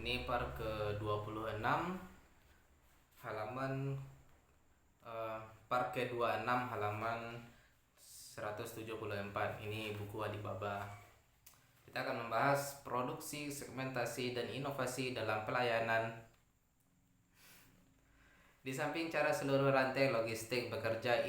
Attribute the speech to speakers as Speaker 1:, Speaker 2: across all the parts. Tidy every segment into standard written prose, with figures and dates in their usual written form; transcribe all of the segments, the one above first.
Speaker 1: Ini part ke-26 halaman part ke-26 halaman 174. Ini buku Alibaba. Kita akan membahas produksi, segmentasi, dan inovasi dalam pelayanan. Di samping cara seluruh rantai logistik bekerja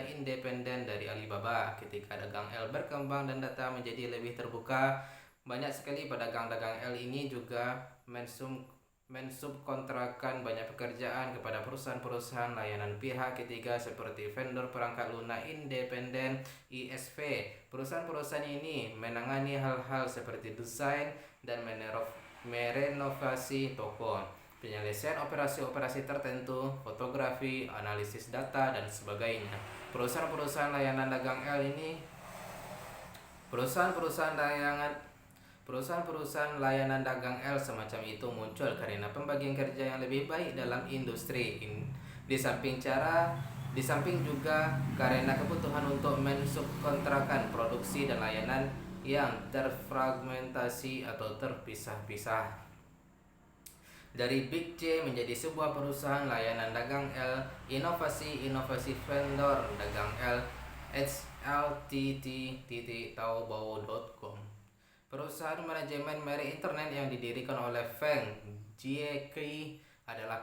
Speaker 1: independen dari Alibaba, ketika dagang L berkembang dan data menjadi lebih terbuka, banyak sekali pedagang-dagang L ini juga mensubkontrakkan banyak pekerjaan kepada perusahaan-perusahaan layanan pihak ketiga seperti vendor perangkat lunak independen (ISV). Perusahaan-perusahaan ini menangani hal-hal seperti desain dan merenovasi toko, penyelesaian operasi-operasi tertentu, fotografi, analisis data, dan sebagainya. Perusahaan-perusahaan layanan dagang L ini Perusahaan-perusahaan layanan dagang L semacam itu muncul karena pembagian kerja yang lebih baik dalam industri. Di samping juga karena kebutuhan untuk mensubkontrakkan produksi dan layanan yang terfragmentasi atau terpisah-pisah. Dari Big C menjadi sebuah perusahaan layanan dagang L, inovasi vendor dagang L, HLTT.taobao.com, perusahaan manajemen merek internet yang didirikan oleh Feng Jiaqi, adalah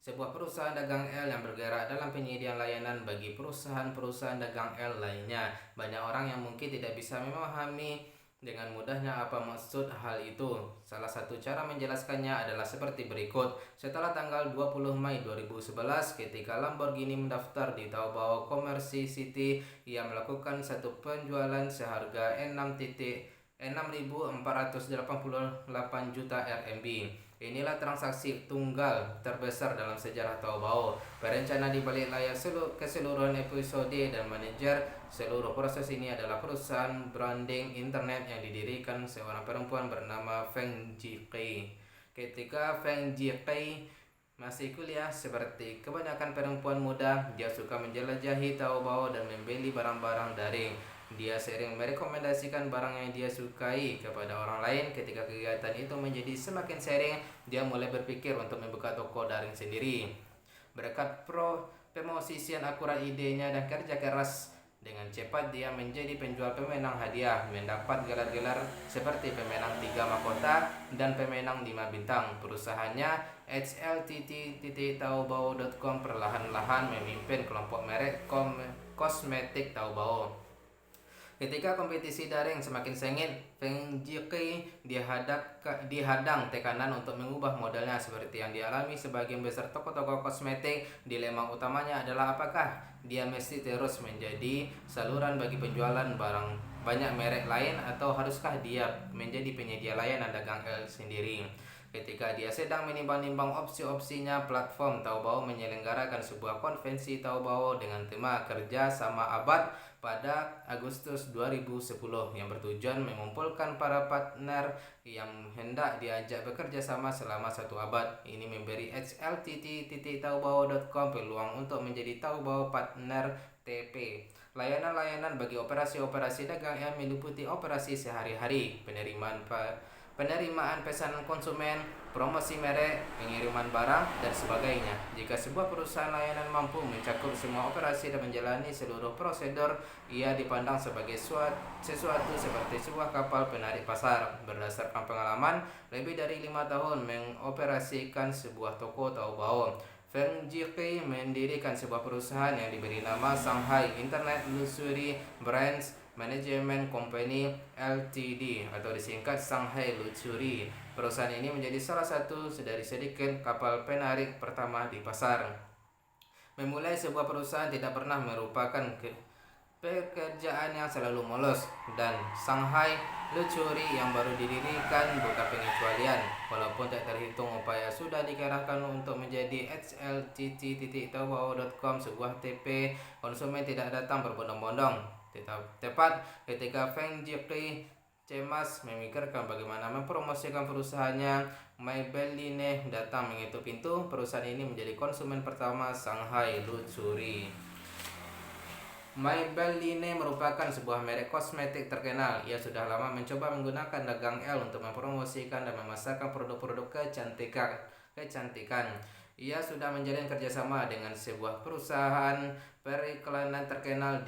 Speaker 1: sebuah perusahaan dagang L yang bergerak dalam penyediaan layanan bagi perusahaan-perusahaan dagang L lainnya. Banyak orang yang mungkin tidak bisa memahami dengan mudahnya apa maksud hal itu. Salah satu cara menjelaskannya adalah seperti berikut. Setelah tanggal 20 Mei 2011, ketika Lamborghini mendaftar di Taobao Commerce City, ia melakukan satu penjualan seharga 6.488 juta RMB. Inilah transaksi tunggal terbesar dalam sejarah Taobao. Perencana di balik layar keseluruhan episode dan manajer seluruh proses ini adalah perusahaan branding internet yang didirikan seorang perempuan bernama Feng Jiaqi. Ketika Feng Jiaqi masih kuliah, seperti kebanyakan perempuan muda, dia suka menjelajahi Taobao dan membeli barang-barang daring. Dia sering merekomendasikan barang yang dia sukai kepada orang lain. Ketika kegiatan itu menjadi semakin sering, dia mulai berpikir untuk membuka toko daring sendiri. Berkat pemosisian akurat idenya dan kerja keras, dengan cepat dia menjadi penjual pemenang hadiah, mendapat gelar-gelar seperti pemenang 3 mahkota dan pemenang 5 bintang. Perusahaannya HLTT.taobao.com perlahan-lahan memimpin kelompok merek kosmetik Taobao. Ketika kompetisi daring semakin sengit, Feng Jiaqi dihadang tekanan untuk mengubah modelnya seperti yang dialami sebagian besar toko-toko kosmetik. Dilema utamanya adalah apakah dia mesti terus menjadi saluran bagi penjualan barang banyak merek lain atau haruskah dia menjadi penyedia layanan dagang L sendiri. Ketika dia sedang menimbang-nimbang opsi-opsinya, platform Taobao menyelenggarakan sebuah konvensi Taobao dengan tema Kerja Sama Abad pada Agustus 2010 yang bertujuan mengumpulkan para partner yang hendak diajak bekerja sama selama 1 abad. Ini memberi HLTT.taobao.com peluang untuk menjadi Taobao Partner TP. Layanan-layanan bagi operasi-operasi dagang yang meliputi operasi sehari-hari, penerimaan pesanan konsumen, promosi merek, pengiriman barang, dan sebagainya. Jika sebuah perusahaan layanan mampu mencakup semua operasi dan menjalani seluruh prosedur, ia dipandang sebagai sesuatu seperti sebuah kapal penarik pasar. Berdasarkan pengalaman lebih dari 5 tahun mengoperasikan sebuah toko Taobao, Feng Jiaqi mendirikan sebuah perusahaan yang diberi nama Shanghai Internet Luxury Brands Management Company Ltd atau disingkat Shanghai Luxury. Perusahaan ini menjadi salah satu dari sedikit kapal penarik pertama di pasar. Memulai sebuah perusahaan tidak pernah merupakan pekerjaan yang selalu mulus, dan Shanghai Luxury yang baru didirikan bukan pengecualian. Walaupun tak terhitung upaya sudah dikerahkan untuk menjadi HLTT.taobao.com sebuah TP, konsumen tidak datang berbondong-bondong. Tepat ketika Feng Jiaqi cemas memikirkan bagaimana mempromosikan perusahaannya, Maybelline datang mengetuk pintu. Perusahaan ini menjadi konsumen pertama Shanghai Luxury. Maybelline merupakan sebuah merek kosmetik terkenal. Ia sudah lama mencoba menggunakan dagang L untuk mempromosikan dan memasarkan produk-produk kecantikan. Ia sudah menjalin kerjasama dengan sebuah perusahaan periklanan terkenal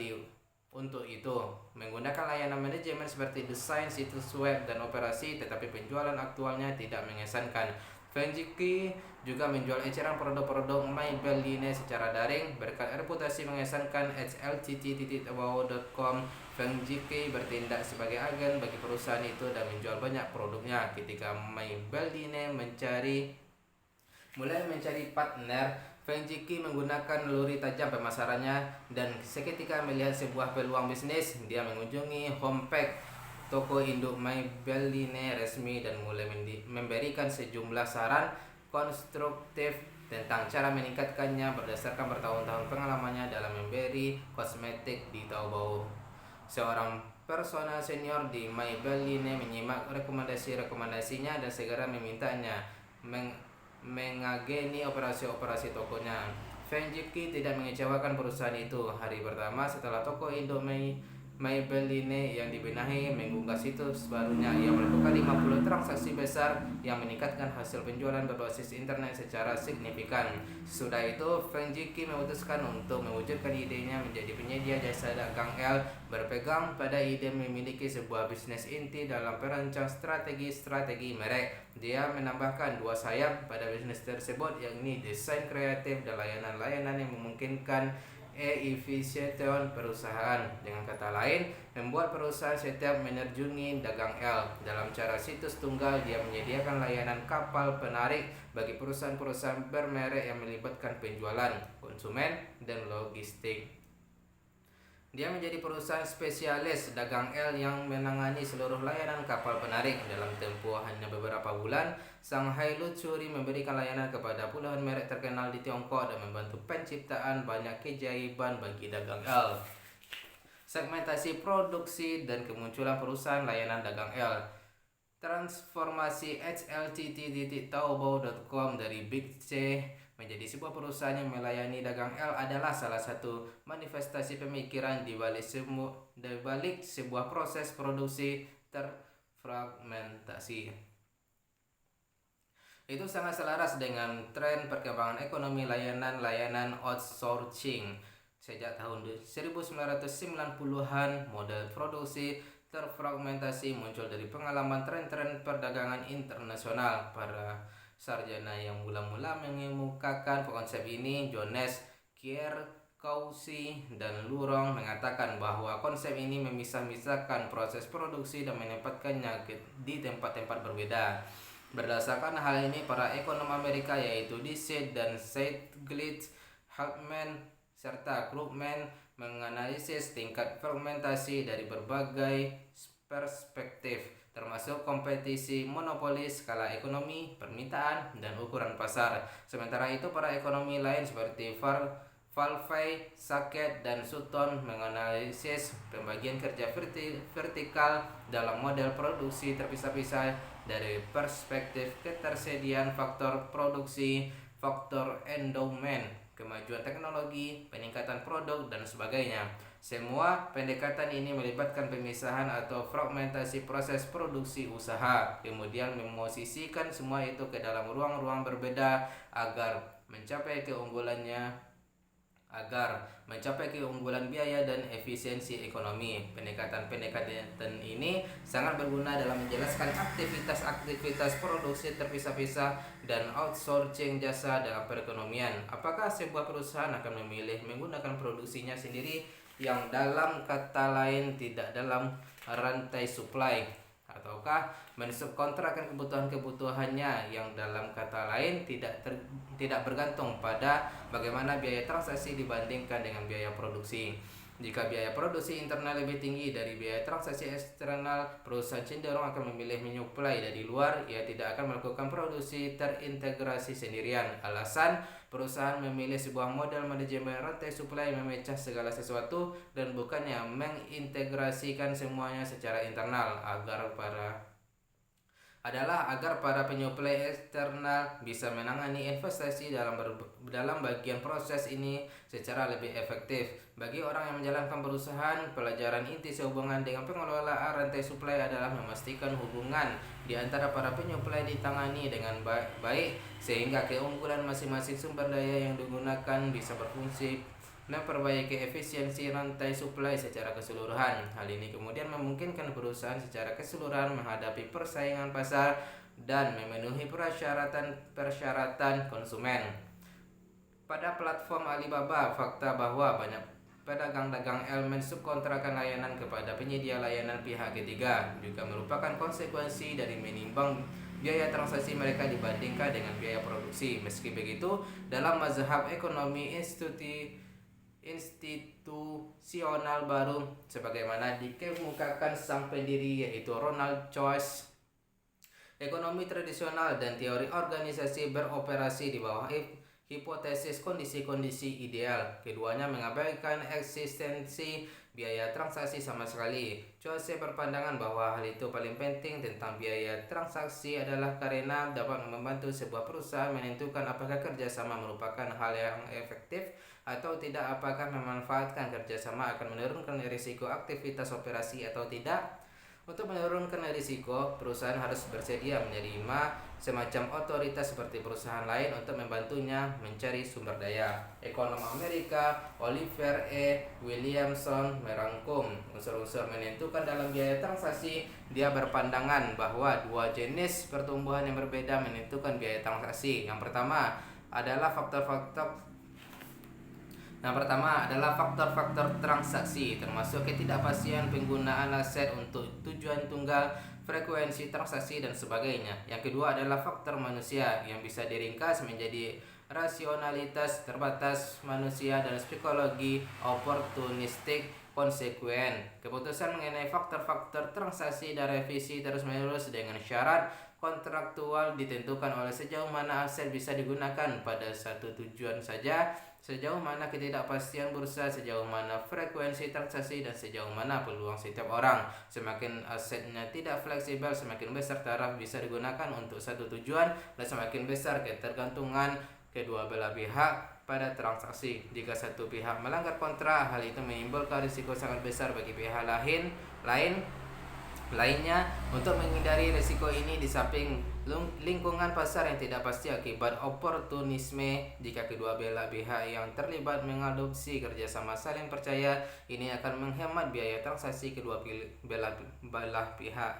Speaker 1: untuk itu, menggunakan layanan manajemen seperti desain, situs web, dan operasi, tetapi penjualan aktualnya tidak mengesankan. Fenjiki juga menjual eceran produk-produk Maybelline secara daring berkat reputasi mengesankan hltt.wow.com. Fenjiki bertindak sebagai agen bagi perusahaan itu dan menjual banyak produknya. Ketika Maybelline mulai mencari partner, Fenjiki menggunakan naluri tajam pemasarannya dan seketika melihat sebuah peluang bisnis. Dia mengunjungi homepage toko induk Maybelline resmi dan mulai memberikan sejumlah saran konstruktif tentang cara meningkatkannya berdasarkan bertahun-tahun pengalamannya dalam memberi kosmetik di Taobao. Seorang personal senior di Maybelline menyimak rekomendasinya dan segera memintanya mengageni operasi-operasi tokonya. Fenjiki tidak mengecewakan perusahaan itu. Hari pertama setelah toko induk Maybelline yang dibenahi mengunggah situs barunya, ia melakukan 50 transaksi besar yang meningkatkan hasil penjualan berbasis internet secara signifikan. Sesudah itu, Fenjiki memutuskan untuk mewujudkan idenya menjadi penyedia jasa dagang L, berpegang pada ide memiliki sebuah bisnis inti dalam perancang strategi merek. Dia menambahkan 2 sayap pada bisnis tersebut, yakni desain kreatif dan layanan-layanan yang memungkinkan efisien perusahaan. Dengan kata lain, membuat perusahaan setiap menerjuni dagang L. Dalam cara situs tunggal, dia menyediakan layanan kapal penarik bagi perusahaan-perusahaan bermerek yang melibatkan penjualan, konsumen, dan logistik. Dia menjadi perusahaan spesialis dagang L yang menangani seluruh layanan kapal penarik. Dalam tempoh hanya beberapa bulan, Shanghai Luxury memberikan layanan kepada puluhan merek terkenal di Tiongkok dan membantu penciptaan banyak keajaiban bagi dagang L. Segmentasi produksi dan kemunculan perusahaan layanan dagang L. Transformasi hltt.taobao.com dari Big C menjadi sebuah perusahaan yang melayani dagang L adalah salah satu manifestasi pemikiran di balik sebuah proses produksi terfragmentasi. Itu sangat selaras dengan tren perkembangan ekonomi layanan outsourcing. Sejak tahun 1990-an, model produksi terfragmentasi muncul dari pengalaman tren-tren perdagangan internasional. Para sarjana yang mula-mula mengemukakan konsep ini, Jones, Kierkegaard, dan Lurong, mengatakan bahwa konsep ini memisah-misahkan proses produksi dan menempatkannya di tempat-tempat berbeda. Berdasarkan hal ini, para ekonom Amerika yaitu Dicey dan Stiglitz, Hartman, serta Krugman menganalisis tingkat fragmentasi dari berbagai perspektif, termasuk kompetisi, monopoli, skala ekonomi, permintaan, dan ukuran pasar. Sementara itu, para ekonomi lain seperti Valvey, Sackett, dan Sutton menganalisis pembagian kerja vertikal dalam model produksi terpisah-pisah dari perspektif ketersediaan faktor produksi, faktor endowment, kemajuan teknologi, peningkatan produk, dan sebagainya. Semua pendekatan ini melibatkan pemisahan atau fragmentasi proses produksi usaha, kemudian memosisikan semua itu ke dalam ruang-ruang berbeda agar mencapai keunggulan biaya dan efisiensi ekonomi. Pendekatan ini sangat berguna dalam menjelaskan aktivitas produksi terpisah-pisah dan outsourcing jasa dalam perekonomian. Apakah sebuah perusahaan akan memilih menggunakan produksinya sendiri yang dalam kata lain tidak dalam rantai supply, ataukah mensubkontrakkan kebutuhannya yang dalam kata lain tidak bergantung pada bagaimana biaya transaksi dibandingkan dengan biaya produksi. Jika biaya produksi internal lebih tinggi dari biaya transaksi eksternal, perusahaan cenderung akan memilih menyuplai dari luar. Ia tidak akan melakukan produksi terintegrasi sendirian. Alasan perusahaan memilih sebuah model manajemen rantai supply memecah segala sesuatu dan bukannya mengintegrasikan semuanya secara internal adalah agar para penyuplai eksternal bisa menangani investasi dalam bagian proses ini secara lebih efektif. Bagi orang yang menjalankan perusahaan, pelajaran inti sehubungan dengan pengelolaan rantai suplai adalah memastikan hubungan di antara para penyuplai ditangani dengan baik sehingga keunggulan masing-masing sumber daya yang digunakan bisa berfungsi memperbaiki efisiensi rantai suplai secara keseluruhan. Hal ini kemudian memungkinkan perusahaan secara keseluruhan menghadapi persaingan pasar dan memenuhi persyaratan konsumen. Pada platform Alibaba, fakta bahwa banyak pedagang dagang elemen subkontrakan layanan kepada penyedia layanan pihak ketiga juga merupakan konsekuensi dari menimbang biaya transaksi mereka dibandingkan dengan biaya produksi. Meski begitu, dalam mazhab ekonomi institusional baru sebagaimana dikemukakan sang pendiri yaitu Ronald Coase, ekonomi tradisional dan teori organisasi beroperasi di bawah hipotesis kondisi-kondisi ideal. Keduanya mengabaikan eksistensi biaya transaksi sama sekali. Coase berpandangan bahwa hal itu paling penting tentang biaya transaksi adalah karena dapat membantu sebuah perusahaan menentukan apakah kerjasama merupakan hal yang efektif atau tidak, apakah memanfaatkan kerjasama akan menurunkan risiko aktivitas operasi atau tidak. Untuk menurunkan risiko, perusahaan harus bersedia menerima semacam otoritas seperti perusahaan lain untuk membantunya mencari sumber daya. Ekonom Amerika Oliver E. Williamson merangkum unsur-unsur menentukan dalam biaya transaksi. Dia berpandangan bahwa dua jenis pertumbuhan yang berbeda menentukan biaya transaksi. Yang pertama adalah faktor transaksi, termasuk ketidakpastian penggunaan aset untuk tujuan tunggal, frekuensi transaksi, dan sebagainya. Yang kedua adalah faktor manusia, yang bisa diringkas menjadi rasionalitas terbatas manusia dan psikologi oportunistik konsekuen. Keputusan mengenai faktor-faktor transaksi dan revisi terus-menerus dengan syarat kontraktual ditentukan oleh sejauh mana aset bisa digunakan pada satu tujuan saja, sejauh mana ketidakpastian bursa, sejauh mana frekuensi transaksi, dan sejauh mana peluang setiap orang. Semakin asetnya tidak fleksibel, semakin besar taraf bisa digunakan untuk satu tujuan, dan semakin besar ketergantungan kedua belah pihak pada transaksi. Jika satu pihak melanggar kontrak, hal itu menimbulkan risiko sangat besar bagi pihak lainnya. Untuk menghindari risiko ini, di samping lingkungan pasar yang tidak pasti akibat oportunisme, jika kedua belah pihak yang terlibat mengadopsi kerjasama saling percaya, ini akan menghemat biaya transaksi kedua belah pihak.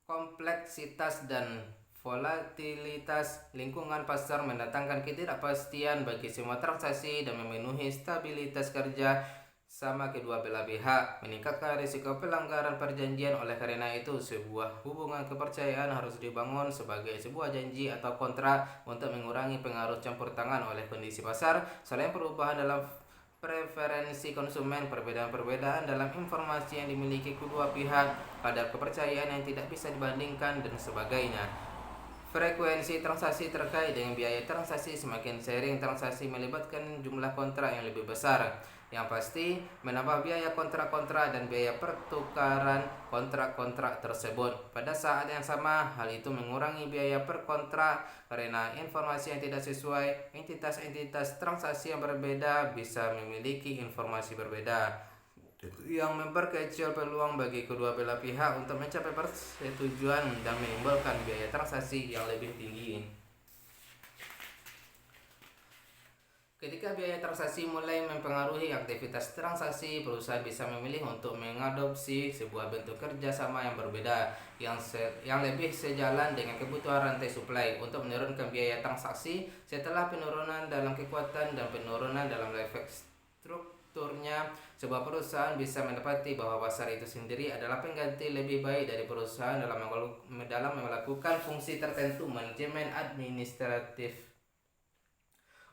Speaker 1: Kompleksitas dan volatilitas lingkungan pasar mendatangkan ketidakpastian bagi semua transaksi dan memenuhi stabilitas kerja sama kedua belah pihak, meningkatkan risiko pelanggaran perjanjian. Oleh karena itu, sebuah hubungan kepercayaan harus dibangun sebagai sebuah janji atau kontrak untuk mengurangi pengaruh campur tangan oleh kondisi pasar. Selain perubahan dalam preferensi konsumen, perbedaan-perbedaan dalam informasi yang dimiliki kedua pihak, kadar kepercayaan yang tidak bisa dibandingkan, dan sebagainya. Frekuensi transaksi terkait dengan biaya transaksi. Semakin sering transaksi melibatkan jumlah kontrak yang lebih besar, yang pasti menambah biaya kontrak-kontrak dan biaya pertukaran kontrak-kontrak tersebut. Pada saat yang sama, hal itu mengurangi biaya per kontrak karena informasi yang tidak sesuai. Entitas-entitas transaksi yang berbeda bisa memiliki informasi berbeda, yang memperkecil peluang bagi kedua belah pihak untuk mencapai persetujuan dan menimbulkan biaya transaksi yang lebih tinggi. Ketika biaya transaksi mulai mempengaruhi aktivitas transaksi, perusahaan bisa memilih untuk mengadopsi sebuah bentuk kerjasama yang berbeda, yang lebih sejalan dengan kebutuhan rantai suplai. Untuk menurunkan biaya transaksi, setelah penurunan dalam kekuatan dan penurunan dalam efek strukturnya, sebuah perusahaan bisa mendapati bahwa pasar itu sendiri adalah pengganti lebih baik dari perusahaan dalam melakukan fungsi tertentu. Manajemen administratif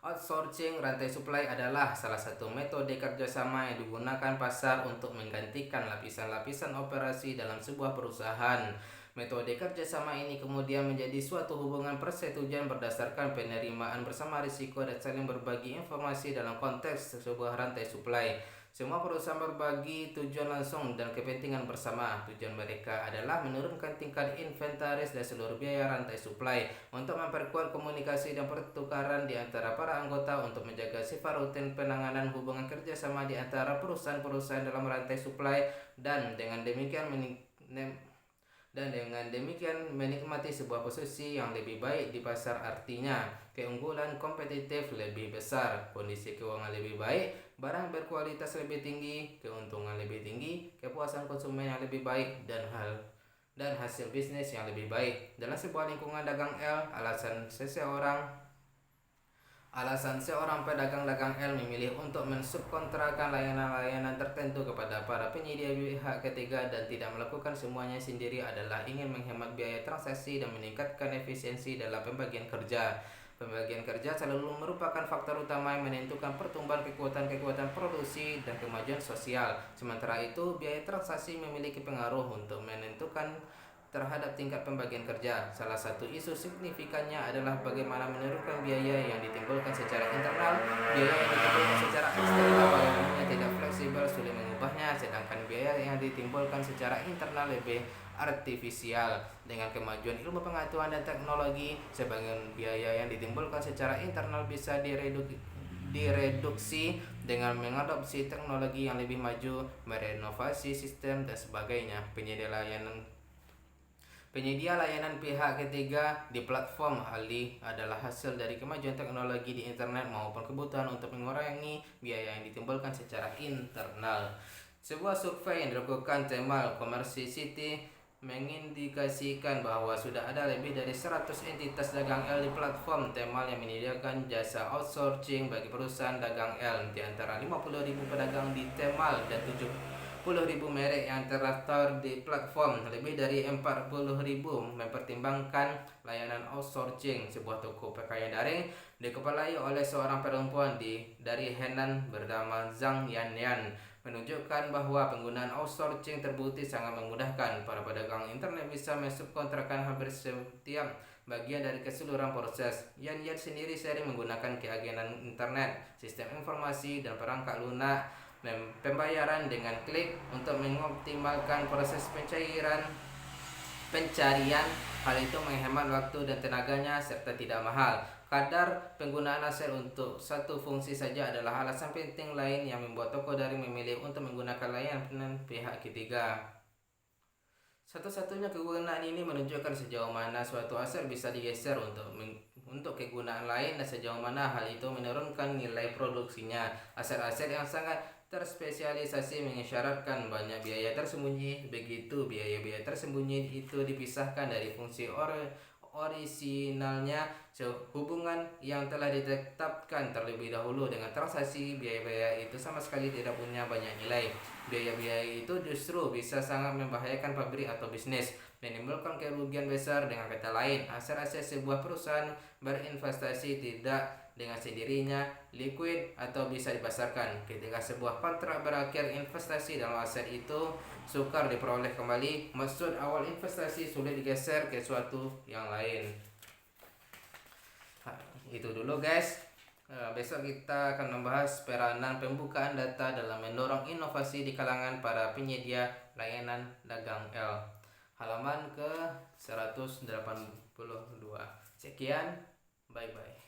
Speaker 1: outsourcing rantai suplai adalah salah satu metode kerjasama yang digunakan pasar untuk menggantikan lapisan-lapisan operasi dalam sebuah perusahaan. Metode kerjasama ini kemudian menjadi suatu hubungan persetujuan berdasarkan penerimaan bersama risiko dan saling berbagi informasi dalam konteks sebuah rantai suplai. Semua perusahaan berbagi tujuan langsung dan kepentingan bersama. Tujuan mereka adalah menurunkan tingkat inventaris dan seluruh biaya rantai supply untuk memperkuat komunikasi dan pertukaran di antara para anggota untuk menjaga sifat rutin penanganan hubungan kerjasama di antara perusahaan-perusahaan dalam rantai supply dan dengan demikian menikmati sebuah posisi yang lebih baik di pasar, artinya keunggulan kompetitif lebih besar, kondisi keuangan lebih baik, barang berkualitas lebih tinggi, keuntungan lebih tinggi, kepuasan konsumen yang lebih baik, dan hasil bisnis yang lebih baik. Dalam sebuah lingkungan dagang L, Alasan seorang pedagang L memilih untuk mensubkontrakkan layanan-layanan tertentu kepada para penyedia pihak ketiga dan tidak melakukan semuanya sendiri adalah ingin menghemat biaya transaksi dan meningkatkan efisiensi dalam pembagian kerja. Pembagian kerja selalu merupakan faktor utama yang menentukan pertumbuhan kekuatan produksi dan kemajuan sosial. Sementara itu, biaya transaksi memiliki pengaruh untuk menentukan terhadap tingkat pembagian kerja. Salah satu isu signifikannya adalah bagaimana menurunkan biaya yang ditimbulkan secara internal. Biaya yang ditimbulkan secara eksternal pada umumnya tidak fleksibel, sulit mengubahnya, sedangkan biaya yang ditimbulkan secara internal lebih artifisial. Dengan kemajuan ilmu pengetahuan dan teknologi, sebagian biaya yang ditimbulkan secara internal bisa direduksi dengan mengadopsi teknologi yang lebih maju, merenovasi sistem dan sebagainya. Penyedia layanan pihak ketiga di platform alih adalah hasil dari kemajuan teknologi di internet maupun kebutuhan untuk mengurangi biaya yang ditimbulkan secara internal. Sebuah survei yang dilakukan Temal Commercity mengindikasikan bahwa sudah ada lebih dari 100 entitas dagang L di platform Temal yang menyediakan jasa outsourcing bagi perusahaan dagang L. Di antara 50.000 pedagang di Temal dan 70.000 merek yang terdaftar di platform, lebih dari 40.000 mempertimbangkan layanan outsourcing. Sebuah toko pakaian daring dikepalai oleh seorang perempuan dari Henan bernama Zhang Yanyan menunjukkan bahwa penggunaan outsourcing terbukti sangat memudahkan. Para pedagang internet bisa mensubkontrakkan hampir setiap bagian dari keseluruhan proses. Yanyan sendiri sering menggunakan keagenan internet, sistem informasi, dan perangkat lunak pembayaran dengan klik untuk mengoptimalkan proses pencarian. Hal itu menghemat waktu dan tenaganya serta tidak mahal. Kadar penggunaan aset untuk satu fungsi saja adalah alasan penting lain yang membuat toko daring memilih untuk menggunakan layanan pihak ketiga. Satu-satunya kegunaan ini menunjukkan sejauh mana suatu aset bisa digeser untuk kegunaan lain dan sejauh mana hal itu menurunkan nilai produksinya. Aset-aset yang sangat terspesialisasi mengisyaratkan banyak biaya tersembunyi. Begitu biaya-biaya tersembunyi itu dipisahkan dari fungsi orisinalnya, hubungan yang telah ditetapkan terlebih dahulu dengan transaksi, biaya-biaya itu sama sekali tidak punya banyak nilai. Biaya-biaya itu justru bisa sangat membahayakan pabrik atau bisnis, menimbulkan kerugian besar. Dengan kata lain, aset-aset sebuah perusahaan berinvestasi tidak dengan sendirinya liquid atau bisa dipasarkan. Ketika sebuah kontrak berakhir, investasi dalam aset itu sukar diperoleh kembali. Maksud awal investasi sulit digeser ke suatu yang lain. Itu dulu guys. Besok kita akan membahas peranan pembukaan data dalam mendorong inovasi di kalangan para penyedia layanan dagang L. Halaman ke 182. Sekian, bye bye.